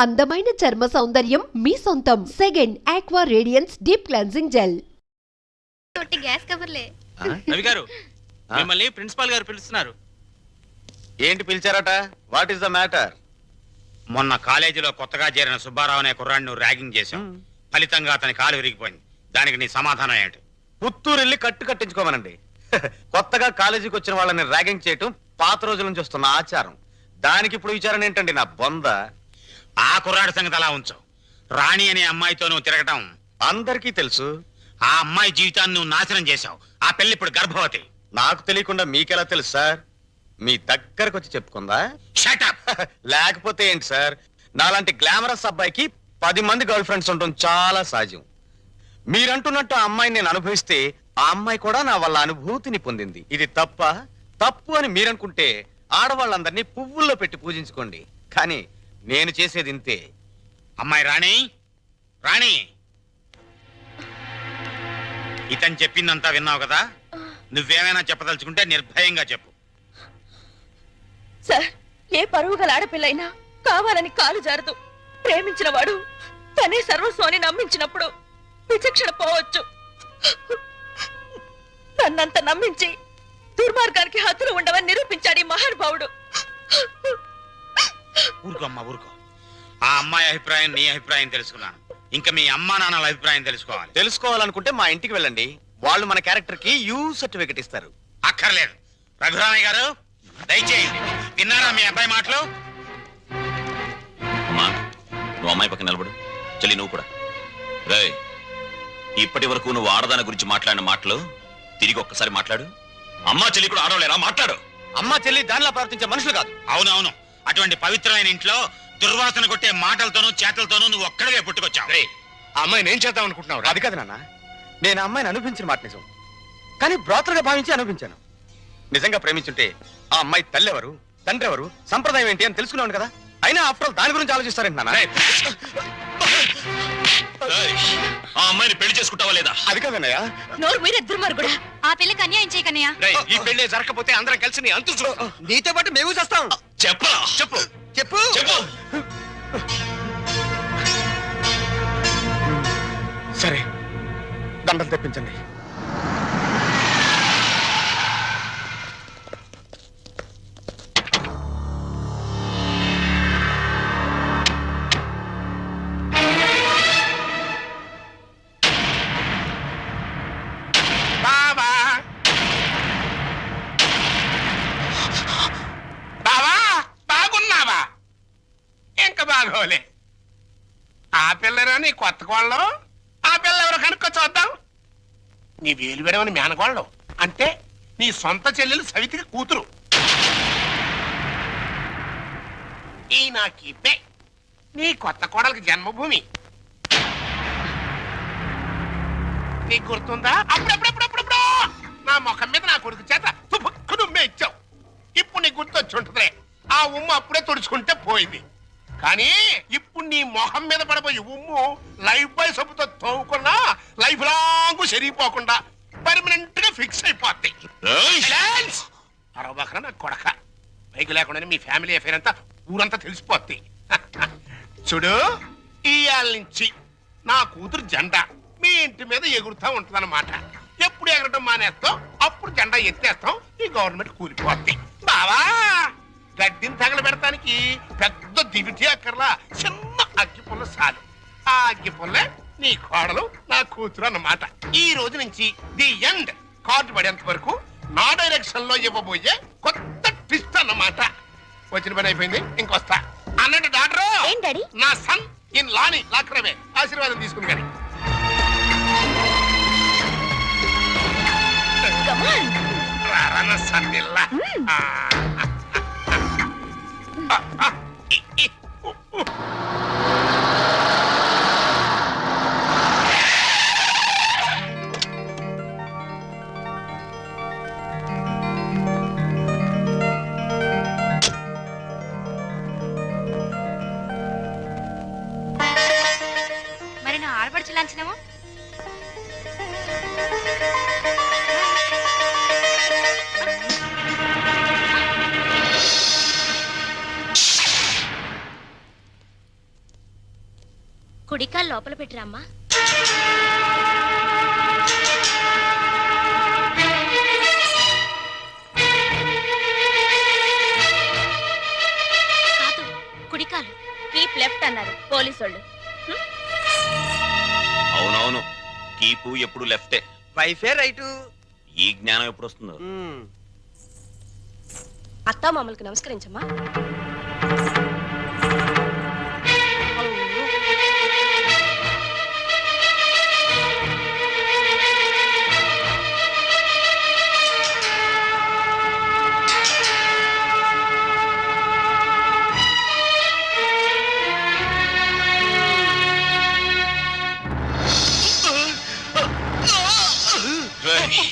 అందమైన చర్మ సౌందర్యం మీ సొంతం. Second aqua radiance deep cleansing gel. Gas కవర్లే. రవి గారు మిమ్మల్ని ప్రిన్సిపాల్ గారు పిలుస్తున్నారు. ఏంటి పిలిచారట? What is the matter? మొన్న కాలేజీలో కొత్తగా చేరిన సుబ్బారావు అనే కుర్రాడిని ర్యాగింగ్ చేశాం. ఫలితంగా అతని కాలు విరిగిపోయింది. దానికి నీ సమాధానం ఏంటి? పుత్తూరు వెళ్ళి కట్టించుకోమనండి. కొత్తగా కాలేజీకి వచ్చిన వాళ్ళని ర్యాగింగ్ చేయటం పాత రోజుల నుంచి వస్తున్న ఆచారం. దానికి ఇప్పుడు విచారణ ఏంటండి నా బొంద? ఆ కుర్రాడి సంగతి అలా ఉంచు. రాణి అనే అమ్మాయితో నువ్వు తిరగటం అందరికీ తెలుసు. ఆ అమ్మాయి జీవితాన్ని నువ్వు నాశనం చేశావు. ఆ పెళ్లి ఇప్పుడు గర్భవతి. నాకు తెలియకుండా మీకెలా తెలుసు సార్? మీ దగ్గరకు వచ్చి చెప్పుకుందా? Shut up. లేకపోతే ఏంటి సార్? నాలాంటి గ్లామరస్ అబ్బాయికి 10 మంది గర్ల్ ఫ్రెండ్స్ ఉండటం చాలా సహజం. మీరంటున్నట్టు ఆ అమ్మాయిని నేను అనుభవిస్తే ఆ అమ్మాయి కూడా నా వల్ల అనుభూతిని పొందింది. ఇది తప్పు అని మీరనుకుంటే ఆడవాళ్ళందరినీ పువ్వుల్లో పెట్టి పూజించుకోండి. కానీ నేను చేసేది ఇంతే. అమ్మాయి రాణి, రాణి, ఇతను చెప్పిందంతా విన్నావు కదా? నువ్వేమైనా చెప్పదలుచుకుంటే నిర్భయంగా చెప్పు. సార్, ఏ పరువు గల ఆడపిల్లైనా కావాలని కాలు జారదు. ప్రేమించిన వాడు తనే సర్వస్వాన్ని నమ్మించినప్పుడు విచక్షణ పోవచ్చు. నన్నంత నమ్మించి దుర్మార్గానికి హద్దులు ఉండవని నిరూపించాడు ఈ మహానుభావుడు. ఊరుకోమ్మా, ఊరుకో. ఆ అమ్మాయి అభిప్రాయం నీ అభిప్రాయం తెలుసుకున్నాను. ఇంకా మీ అమ్మా నాన్నల అభిప్రాయం తెలుసుకోవాలనుకుంటే మా ఇంటికి వెళ్ళండి. వాళ్ళు మన క్యారెక్టర్ కి యూ సర్టిఫికెట్ ఇస్తారు. అక్కర్లేదు. రఘురామయ్య గారు దయచేయండి. విన్నారా మీ అబ్బాయి మాటలు? అమ్మా, నువ్వు అమ్మాయి పక్కన నిలబడు. చెల్లి, నువ్వు కూడా. రే, ఇప్పటి వరకు నువ్వు ఆడదాని గురించి మాట్లాడిన మాటలు తిరిగి ఒక్కసారి మాట్లాడు. అమ్మా చెల్లి కూడా ఆడవలేరా? మాట్లాడు. అమ్మా చెల్లి దానిలా ప్రవర్తించే మనుషులు కాదు. అవునవును. అటువంటి పవిత్రమైన ఇంట్లో దుర్వాసన కొట్టే మాటలతోనూ చేతలతోనూ నువ్వు ఒక్కడివే పుట్టుకొచ్చావు. ఆ అమ్మాయిని ఏం చేద్దాం అనుకుంటున్నావు? అది కాదు నాన్న, నేను ఆ అమ్మాయిని అనుభవించిన మాట నిజం. కానీ బ్రోతలుగా భావించి అనుభవించాను. నిజంగా ప్రేమించుంటే ఆ అమ్మాయి తల్లి ఎవరు, తండ్రి ఎవరు, సంప్రదాయం ఏంటి అని తెలుసుకున్నాను కదా. అయినా ఆఫ్టర్ ఆల్ దాని గురించి ఆలోచిస్తారేంటి నాన్న? ఆ అమ్మాయిని పెళ్లి చేసుకుంటావా లేదా? అది కాదన్నయ్య. నోరు మీరే దుర్మార్గుడా. ఆ పిల్లకి అన్యాయం చేయకన్నయ్య. ఈ పెళ్లి జరగకపోతే అందరం కలిసి నీ అంతు చూస్తాం. నీతో పాటు మేము చేస్తాం. చెప్పరా? చెప్పు చెప్పు చెప్పు. సరే, దండలు తెప్పించండి. బావా, బావా, బాగున్నావా? ఇంకా బాగోలే. ఆ పిల్లరా నీ కొత్త కోళ్ళం? ఆ పిల్ల ఎవరో కనుక్కో చూద్దాం. నీ వేలు విడవని మేనకోళ్ళం అంటే నీ సొంత చెల్లెలు సవితికి కూతురు. ఈ నా కీపే నీ కొత్త కోడలకి జన్మభూమి. నీకు గుర్తుందా? అప్పుడప్పుడప్పుడప్పుడప్పుడు నా ముఖం మీద నా కొడుకు చేత తుమ్మే ఇచ్చావు. ఇప్పుడు నీకు గుర్తొచ్చుంటుందిలే. ఆ ఉమ్ము అప్పుడే తుడుచుకుంటే పోయింది. కానీ ఇప్పుడు నీ మొహం మీద పడబోయే ఉమ్ము లైఫ్ బాయ్ సబ్బుతో తోవుకున్నా లైఫ్ లాంగ్ సరిగిపోకుండా పర్మనెంట్ గా ఫిక్స్ అయిపోద్ది. అరవబకరా నా కొడక. బైక్ లేకుండానే మీ ఫ్యామిలీ అఫేర్ అంతా ఊరంతా తెలిసిపోద్ది. చూడు, ఇయాల నుంచి నా కూతురు జెండా మీ ఇంటి మీద ఎగురుతా ఉంటుందన్నమాట. ఎప్పుడు ఎగరటం మానేస్తాం అప్పుడు జెండా ఎత్తేస్తాం. ఈ గవర్నమెంట్ కూలిపోద్ది. బావా, గడ్డిని తగలబెడటానికి పెద్ద దివిటి అక్కర్లా, చిన్న అగ్గి పుల్ల చాలు. ఆ అగ్గి పుల్లే నీ కోడలు నా కూతురు అన్నమాట. ఈ రోజు నుంచి ది ఎండ్. కార్డు పడేంత వరకు నా డైరెక్షన్ లో ఇవ్వబోయే కొత్త ట్విస్ట్ అన్నమాట. వచ్చిన పని అయిపోయింది, ఇంకొస్తా అన్నట్టు డాక్టర్. నా సన్ ఇన్ లాని లాక్రమే ఆశీర్వాదం తీసుకుని కానీ రారన్న సన్నిల్లా. మరి నా ఆడపడుచు లాంఛనమో? కుడికాలు లోపల పెట్టిరమ్మా. కాదు, కుడికాలు. కీప్ లెఫ్ట్ అన్నారు పోలీసోళ్ళు. అవునవును, కీపు ఎప్పుడు లెఫ్టే. వైఫే రైటు. ఈ జ్ఞానం ఎప్పుడు వస్తుందో. అత్తా మామూలుకి నమస్కరించమ్మా. రేయ్,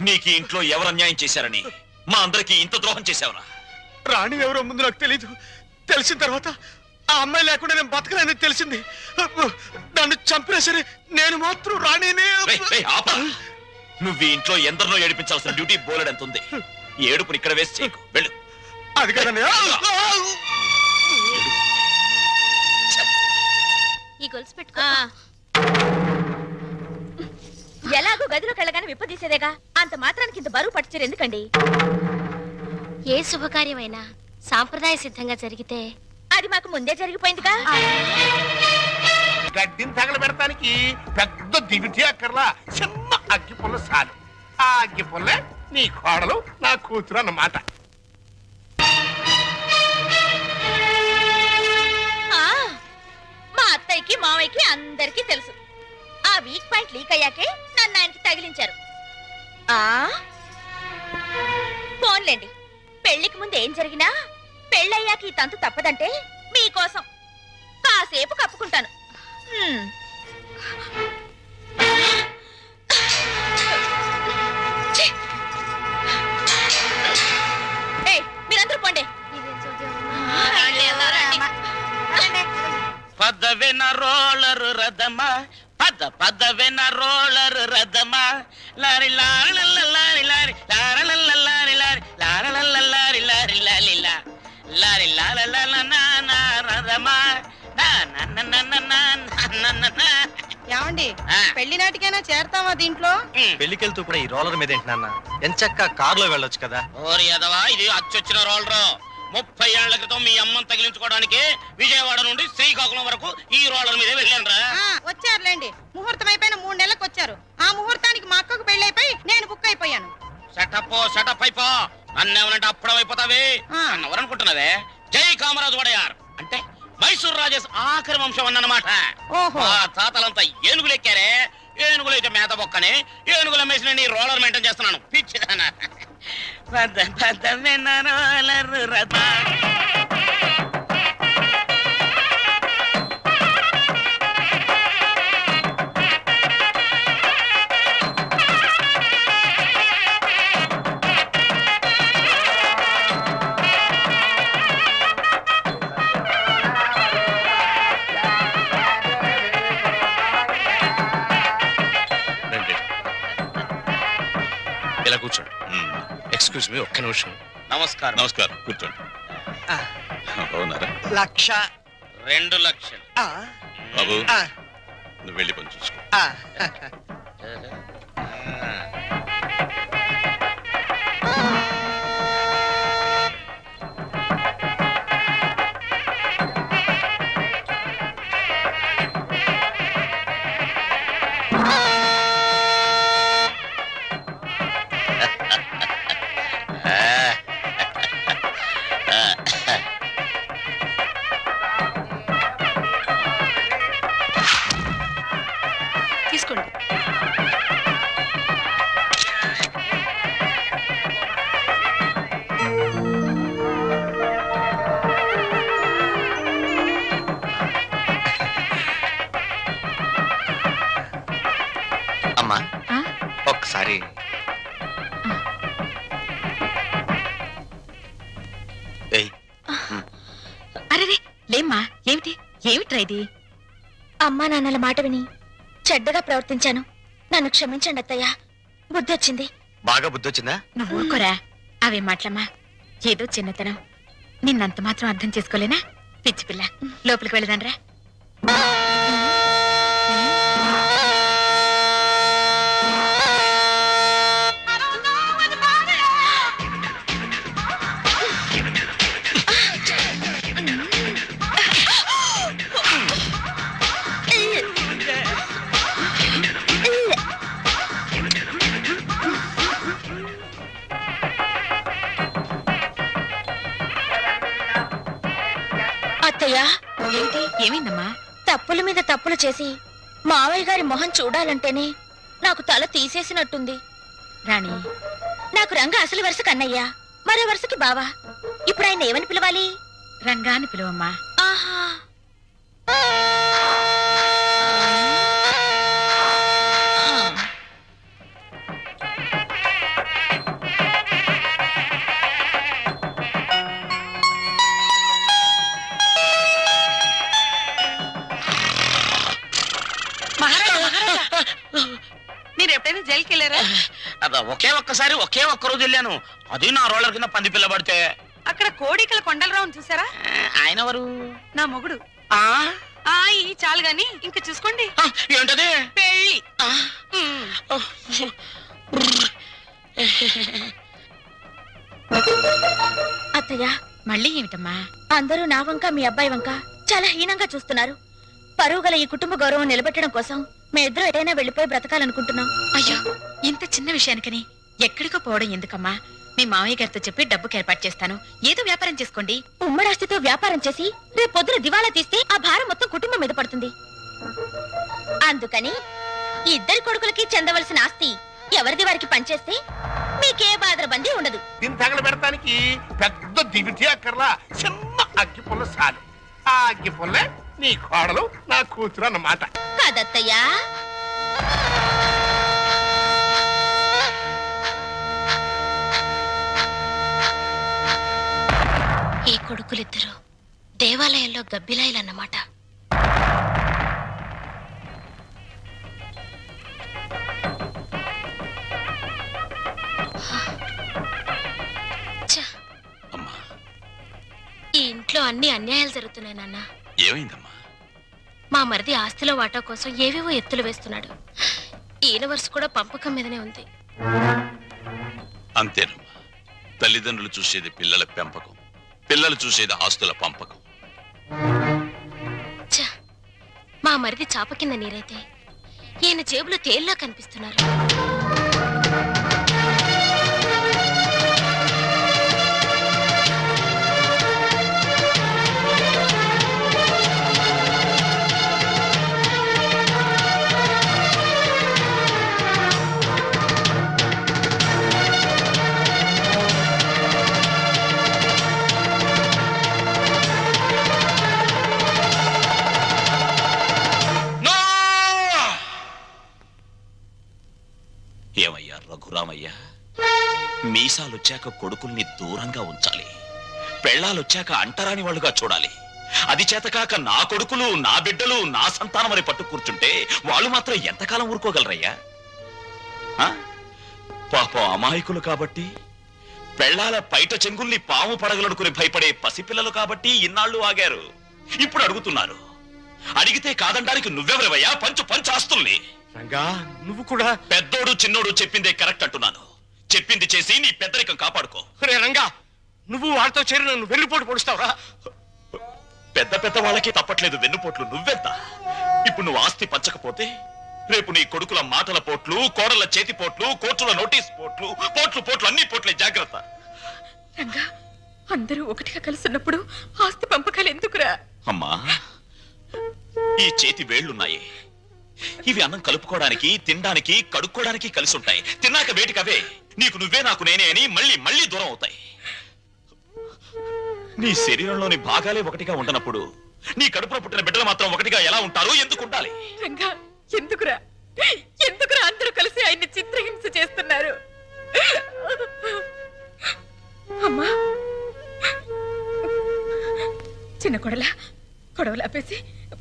నీకు ఈ ఇంట్లో ఎవరు అన్యాయం చేశారని మా అందరికి ఇంత ద్రోహం చేశావురా? రాణి ఎవరో ముందు నాకు తెలీదు. తెలిసిన తర్వాత ఆ అమ్మాయి లేకుండా నేను బతకలేని తెలిసింది. నన్ను చంపినా సరే నేను మాత్రం రాణినే. రేయ్, రేయ్, ఆపరా. నువ్వు ఈ ఇంట్లో ఎందరినో ఏడిపించాల్సిన డ్యూటీ బోలెడు ఎంత ఉంది. ఈ ఏడుపుని ఇక్కడ వేసి చేయకు, వెళ్ళు. అది కదండి. ఈ గొలుసు పెట్టుకో. ఎలాగో గదిలోకి వెళ్ళగానే విప్పదీసేదేగా, అంత మాత్రానికి ఇంత బరువు పట్టుచీర ఎందుకండి? ఏ శుభకార్యమైనా సాంప్రదాయ సిద్ధంగా జరిగితే అది మాకు ముందే జరిగిపోయిందిగా. గడ్డిని తగలబెడటానికి పెద్ద దివిటి అక్కర్లా, చిన్న అగ్గి పుల్ల చాలు. ఆ అగ్గి పుల్లే నీ కోడలు నా కూతురు అన్నమాట. ఆ, మా అత్తయ్యకి మావయ్యకి అందరికీ తెలుసు. ఆ వీక్ పాయింట్ లీక్ అయ్యాకే నన్ను ఆయనకి తగిలించారు. ఫోన్లేండి, పెళ్లికి ముందు ఏం జరిగినా పెళ్ళయ్యాక ఈ తంతు తప్పదంటే మీకోసం కాసేపు కప్పుకుంటాను. ఛీ! ఏయ్, మీరందరూ పోండి. పదవిన రోలరు రథమా, పదవిన రోలరు రథమా, లారి లారి లారి లారి లారి లారి లారి లారి లారి లారి లారి లారి లారి రథమా. ఏమండి పెళ్లి నాటికైనా చేరతావా దీంట్లో? పెళ్లికెళ్తూ కూడా ఈ రోలర్ మీద ఏంటి నాన్న? ఎంచక్క కారులో వెళ్ళొచ్చు కదా. ఓరి యదవా, ఇది అచ్చొచ్చిన రోలరు. 30 ఏళ్ల క్రితం మీ అమ్మని తగిలించుకోవడానికి విజయవాడ నుండి శ్రీకాకుళం వరకు ఈ రోలర్ మీదే వెళ్ళాను. వచ్చారులేండి, ముహూర్తం అయిపోయిన 3 నెలలకు వచ్చారు. ఆ ముహూర్తానికి మా అక్కకు పెళ్ళైపోయి నేను బుక్ అయిపోయాను. సెటప్ అయిపో. నన్నేమనంటే అప్పుడం అయిపోతావే. ఎవరనుకుంటున్నావే? జై కామరాజు వడయార్ అంటే మైసూర్ రాజేష్ ఆఖరి వంశం అన్నమాట. ఓహో. ఆ తాతలంతా ఏనుగులు ఎక్కారే. ఏనుగులు అయితే మేత బొక్కని ఏనుగులు అమ్మేసిన నీ రోలర్ మెయింటైన్ చేస్తున్నాను. పిచ్చిదానా. రోలర్ రథ. ఇలా కూర్చోండి. ఎక్స్క్యూజ్ మీ, ఒక్క నిమిషం. నమస్కారం. నమస్కారం, కూర్చోండి. బాగున్నారా? 2 లక్షలు. బాబు, నువ్వు వెళ్ళి పని చూసుకో. తీసుకోండి. అమ్మా, ఒక్కసారి అరే లేమ్మా, ఏమిట్రా ఇది? అమ్మా నాన్నల మాట విని చెడ్డగా ప్రవర్తించాను. నన్ను క్షమించండి అత్తయ్య. బుద్ధి వచ్చింది. బాగా బుద్ధి వచ్చిందా? నువ్వు ఊరుకోరా. అవే మాటలమ్మా, ఏదో చిన్నతనం. నిన్నంత మాత్రం అర్థం చేసుకోలేనా? పిచ్చి పిల్ల, లోపలికి వెళ్ళదాన్రా. ఏమైందమ్మా? తప్పుల మీద తప్పులు చేసి మావయ్య గారి మొహం చూడాలంటేనే నాకు తల తీసేసినట్టుంది. రాణి, నాకు రంగ అసలు వరుస కన్నయ్య, మరో వరుసకి బావా. ఇప్పుడు ఆయన ఏమని పిలవాలి? రంగా అని పిలువమ్మా. ఆహా, మీరు ఎప్పుడైనా జైలుకి వెళ్ళారా? ఒకే ఒక్కసారి ఒకే ఒక్క రోజు వెళ్ళాను. అది నా రోలర్ కింద పంది పిల్ల పడితే. అక్కడ కోడికల కొండలరావుని చూసారా? ఆయన ఎవరు? నా మొగుడు. ఆ ఈ చాలు గాని ఇంకా చూసుకోండి. ఏంటది? పెళ్ళి. అత్తయ్య, మళ్ళీ ఏమిటమ్మా? అందరూ నా వంక మీ అబ్బాయి వంక చాలా హీనంగా చూస్తున్నారు. పరువు గల ఈ కుటుంబ గౌరవం నిలబెట్టడం కోసం మేమిద్దరం ఎటైనా వెళ్లిపోయి బ్రతకాలనుకుంటున్నాం. అయ్యో, ఇంత చిన్న విషయానికని ఎక్కడికో పోవడం ఎందుకమ్మా? మీ మామయ్య గారితో చెప్పి డబ్బుకి ఏర్పాటు చేస్తాను. ఏదో వ్యాపారం చేసుకోండి. ఉమ్మడాస్తితో వ్యాపారం చేసి రేపు పొద్దున దివాలా తీస్తే ఆ భారం మొత్తం కుటుంబం మీద పడుతుంది. అందుకని ఇద్దరి కొడుకులకి చెందవలసిన ఆస్తి ఎవరిది వారికి పనిచేస్తే మీకే బాధరబందీ ఉండదు. దీన్ని తగల పెడతానికి పెద్ద దివిటి అక్కర్లా, చిన్న అగ్గి పుల్ల చాలు. ఆ అగ్గి పుల్లే నీ కోడలు, నా కూతురు అన్నమాట. కాదత్తయ్యా. ఈ కొడుకులిద్దరూ దేవాలయంలో గబ్బిలాయిలన్నమాట. ఛ! అమ్మా, ఈ ఇంట్లో అన్ని అన్యాయాలు జరుగుతున్నాయి నాన్న. ఏమైందమ్మా? మా మరిది ఆస్తిలో వాటా కోసం ఏవేవో ఎత్తులు వేస్తున్నాడు. ఈయన వరుస కూడా పంపకం మీదనే ఉంది. అంతేనమ్మా, తల్లిదండ్రులు చూసేది పిల్లల పెంపకం, పిల్లలు చూసేది ఆస్తుల పంపకం. ఛ! మా మరిది చాప కింద నీరైతే ఈయన జేబులో తేల్లా కనిపిస్తున్నారు. ఏమయ్యా రఘురామయ్య, మీసాలొచ్చాక కొడుకుల్ని దూరంగా ఉంచాలి, పెళ్ళాలొచ్చాక అంటరాని వాళ్ళుగా చూడాలి. అది చేతకాక నా కొడుకులు, నా బిడ్డలు, నా సంతానం అని పట్టు కూర్చుంటే వాళ్ళు మాత్రం ఎంతకాలం ఊరుకోగలరయ్యా? పాపం అమాయకులు కాబట్టి, పెళ్ళాల పైట చెంగుల్ని పాము పడగలనుకుని భయపడే పసిపిల్లలు కాబట్టి ఇన్నాళ్ళు ఆగారు. ఇప్పుడు అడుగుతున్నారు. అడిగితే కాదండానికి నువ్వెవరవయ్యా? పంచు పంచు ఆస్తుల్ని. రంగా, నువ్వు కూడా. పెద్దోడు చిన్నోడు చెప్పిందే కరెక్ట్ అంటున్నాను. చెప్పింది చేసి నీ పెద్దరికం కాపాడుకో. రే రంగా, నువ్వు వాళ్ళతో చేరి నన్ను వెన్నుపోటు పొడుస్తావురా? పెద్ద పెద్ద వాళ్ళకి తప్పట్లేదు వెన్నుపోట్లు, నువ్వెంత? ఇప్పుడు నువ్వు ఆస్తి పంచకపోతే రేపు నీ కొడుకుల మాటల పోట్లు, కోడల చేతి పోట్లు, కోర్టుల నోటీస్ పోట్లు, పోట్లు పోట్లు అన్ని పోట్లే, జాగ్రత్త. రంగా, అందరూ ఒకటిగా కలుసున్నప్పుడు ఆస్తి పంపకాలు ఎందుకురా? అమ్మా, ఈ చేతి వేళ్లున్నాయి, ఇవి అన్నం కలుపుకోవడానికి, తినడానికి, కడుక్కోవడానికి కలిసి ఉంటాయి. తిన్నాక వేటికవే నీకు నువ్వే నాకు నేనే అని మళ్ళీ మళ్ళీ దూరం అవుతాయి. నీ శరీరంలోని భాగాలే ఒకటిగా ఉండనప్పుడు నీ కడుపులో పుట్టిన బిడ్డలు మాత్రం ఒకటిగా ఎలా ఉంటారు? ఎందుకు ఉండాలి? రంగా, ఎందుకురా ఎందుకురా అందరూ కలిసి ఆయన్ని చిత్రహింస చేస్తున్నారు? అమ్మా, చిన్న కొడలా, గొడవలు ఆపేసి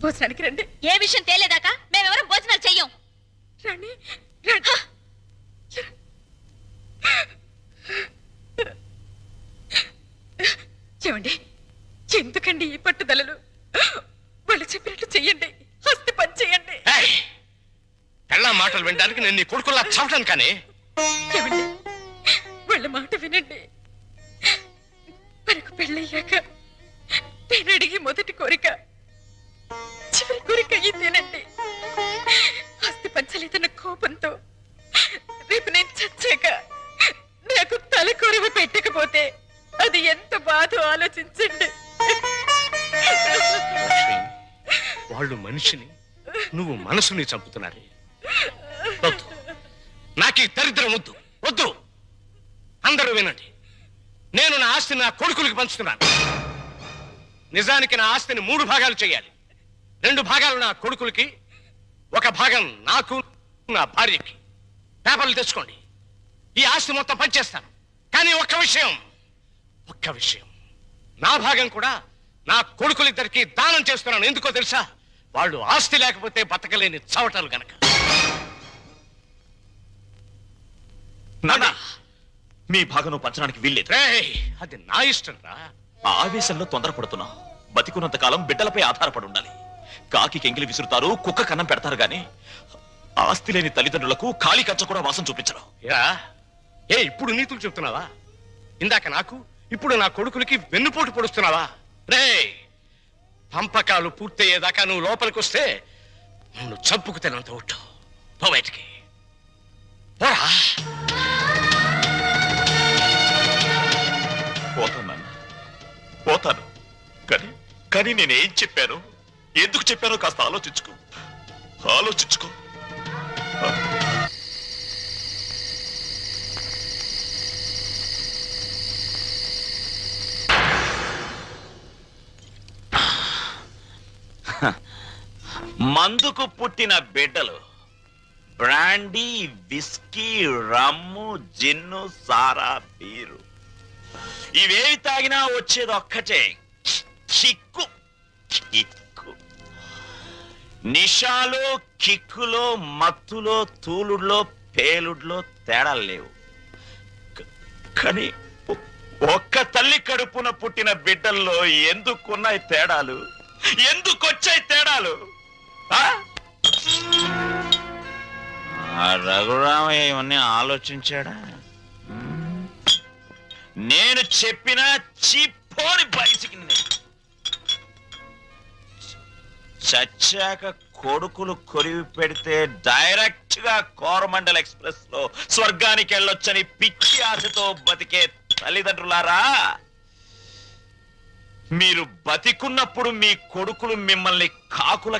భోజనానికి రండి. ఏ విషయం తేలేదాకా మేమెవరం భోజనాలు చెయ్యం. రండి రండి. ఏమండి, ఎందుకండి ఈ పట్టుదలలు? వాళ్ళు చెప్పినట్టు చెయ్యండి, ఆస్తి పని చెయ్యండి. పెళ్ళ మాటలు వినడానికి నేను నీ కొడుకులా చావటాను కానీ. ఏమండి, వాళ్ళ మాట వినండి. మనకు పెళ్ళయ్యాక నేను అడిగి మొదటి కోరిక చివరి కోరిక ఇదేనండి. ఆస్తి పంచలేదన్న కోపంతో రేపు నేను చచ్చాక నాకు తలకొరవ పెట్టకపోతే అది ఎంత బాధో ఆలోచించండి. లక్ష్మి, వాళ్ళు మనిషిని, నువ్వు మనసుని చంపుతున్నారే. వద్దు, నాకు ఈ దరిద్రం వద్దు, వద్దు. అందరూ వినండి, నేను నా ఆస్తిని నా కొడుకులకి పంచుతున్నాను. నిజానికి నా ఆస్తిని 3 భాగాలు చేయాలి. 2 భాగాలు నా కొడుకులకి, 1 భాగం నాకు, నా భార్యకి. పేపర్లు తెచ్చుకోండి, ఈ ఆస్తి మొత్తం పంచేస్తాను. కానీ ఒక్క విషయం, నా భాగం కూడా నా కొడుకులిద్దరికి దానం చేస్తున్నాను. ఎందుకో తెలుసా? వాళ్ళు ఆస్తి లేకపోతే బతకలేని చవటలు గనక. నాన్న, మీ భాగం పంచడానికి వీల్లేదు. రేయ్, అది నా ఇష్టం రా. ఆ ఆవేశంలో తొందరపడుతున్నావు. బతికున్నంత కాలం బిడ్డలపై ఆధారపడి ఉండాలి. కాకి ఎంగిలి విసురుతారు, కుక్క కన్నం పెడతారు గాని ఆస్తి లేని తల్లిదండ్రులకు ఖాళీ కంచ కూడా వాసం చూపించరు. ఇప్పుడు నీతులు చెప్తున్నావా? ఇందాక నాకు, ఇప్పుడు నా కొడుకులకి వెన్నుపోటు పొడుస్తున్నావా? రేయ్, పంపకాలు పూర్తయ్యేదాకా నువ్వు లోపలికి వస్తే నన్ను చంపుకు తినంత ఒట్టు. పో బయటికి, పోరా. పోతాను నాన్న, పోతాను. కానీ నేనేం చెప్పాను, ఎందుకు చెప్పానో కాస్త ఆలోచించుకో. మందుకు పుట్టిన బిడ్డలు బ్రాండీ, విస్కీ, రమ్ము, జిన్ను, సారా, బీరు ఇవేవి తాగినా వచ్చేది ఒక్కటే, కిక్కు. నిషాలో, కిక్కులో, మత్తులో, తూలుడులో, పేలుడులో తేడాలు లేవు. కానీ ఒక్క తల్లి కడుపున పుట్టిన బిడ్డల్లో ఎందుకున్నాయి తేడాలు? ఎందుకొచ్చాయి తేడాలు? రఘురామయ్య ఇవన్నీ ఆలోచించాడా? నేను చెప్పిన చిప్పోని బయటికి చచ్చాక కొడుకులు కొరివి పెడితే డైరెక్ట్ గా కోరమండల్ ఎక్స్ప్రెస్ లో స్వర్గానికి వెళ్ళొచ్చని పిచ్చి ఆశతో బతికే తల్లిదండ్రులారా, మీరు బతికున్నప్పుడు మీ కొడుకులు మిమ్మల్ని కాకుల